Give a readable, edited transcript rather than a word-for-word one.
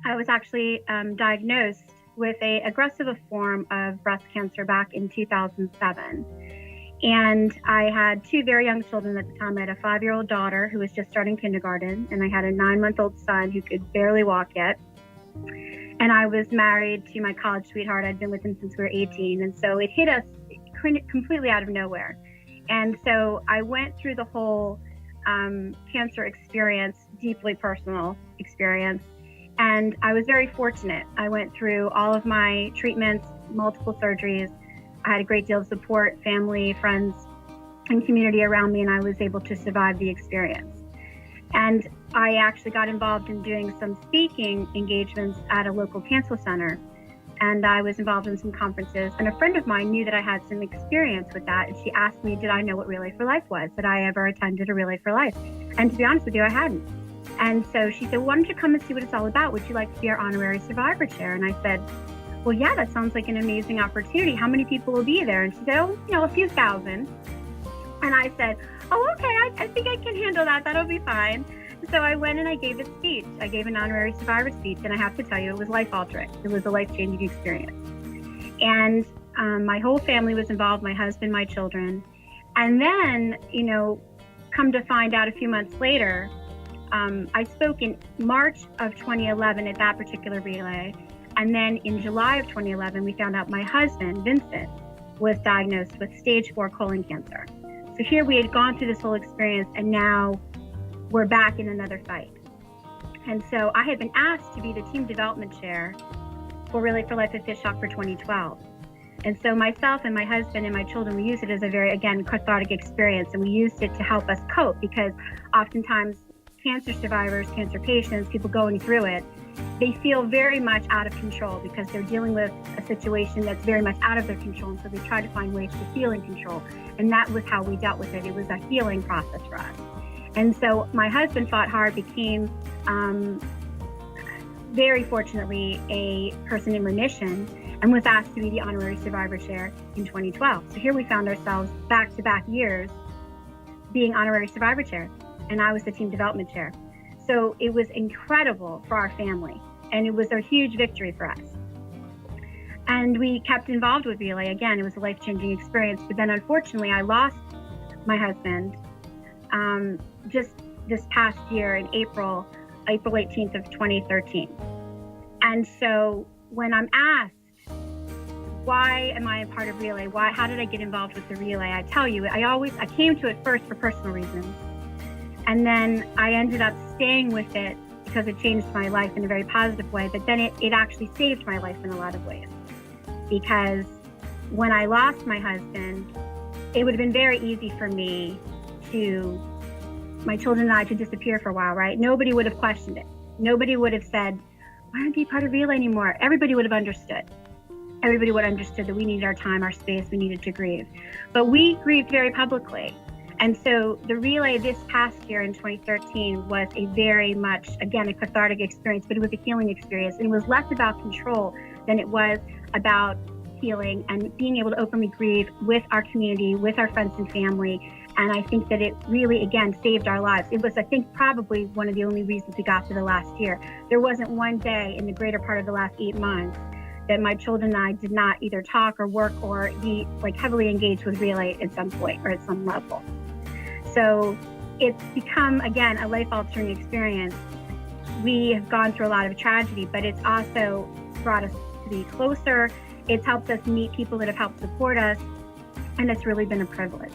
I was actually diagnosed with a aggressive form of breast cancer back in 2007. And I had two very young children at the time. I had a 5-year-old daughter who was just starting kindergarten, and I had a 9-month-old son who could barely walk yet. And I was married to my college sweetheart. I'd been with him since we were 18. And so it hit us completely out of nowhere. And so I went through the whole cancer experience, deeply personal experience. And I was very fortunate. I went through all of my treatments, multiple surgeries. I had a great deal of support, family, friends, and community around me, and I was able to survive the experience. And I actually got involved in doing some speaking engagements at a local cancer center. And I was involved in some conferences. And a friend of mine knew that I had some experience with that. And she asked me, did I know what Relay for Life was? Had I ever attended a Relay for Life? And to be honest with you, I hadn't. And so she said, why don't you come and see what it's all about? Would you like to be our honorary survivor chair? And I said, well, yeah, that sounds like an amazing opportunity. How many people will be there? And she said, oh, a few thousand. And I said, oh, okay, I think I can handle that. That'll be fine. So I went and I gave a speech. I gave an honorary survivor speech. And I have to tell you, it was life-altering. It was a life-changing experience. And my whole family was involved, my husband, my children. And then, come to find out a few months later, I spoke in March of 2011 at that particular relay. And then in July of 2011, we found out my husband, Vincent, was diagnosed with stage 4 colon cancer. So here we had gone through this whole experience, and now we're back in another fight. And so I had been asked to be the team development chair for Relay for Life at Fishhawk for 2012. And so myself and my husband and my children, we used it as a very, again, cathartic experience. And we used it to help us cope, because oftentimes cancer survivors, cancer patients, people going through it, they feel very much out of control because they're dealing with a situation that's very much out of their control. And so they try to find ways to feel in control. And that was how we dealt with it. It was a healing process for us. And so my husband fought hard, became very fortunately a person in remission, and was asked to be the honorary survivor chair in 2012. So here we found ourselves back-to-back years being honorary survivor chair, and I was the team development chair. So it was incredible for our family, and it was a huge victory for us. And we kept involved with Relay. Again, it was a life-changing experience, but then unfortunately I lost my husband just this past year in April 18th of 2013. And so when I'm asked, why am I a part of Relay? How did I get involved with the Relay? I tell you, I came to it first for personal reasons. And then I ended up staying with it because it changed my life in a very positive way. But then it actually saved my life in a lot of ways. Because when I lost my husband, it would have been very easy for me my children and I, to disappear for a while, right? Nobody would have questioned it. Nobody would have said, why aren't you part of Relay anymore? Everybody would have understood. Everybody would have understood that we needed our time, our space, we needed to grieve. But we grieved very publicly. And so the Relay this past year in 2013 was a very much, again, a cathartic experience, but it was a healing experience. And it was less about control than it was about healing and being able to openly grieve with our community, with our friends and family. And I think that it really, again, saved our lives. It was, I think, probably one of the only reasons we got through the last year. There wasn't one day in the greater part of the last 8 months that my children and I did not either talk or work or be heavily engaged with Relay at some point or at some level. So it's become, again, a life-altering experience. We have gone through a lot of tragedy, but it's also brought us to be closer. It's helped us meet people that have helped support us, and it's really been a privilege.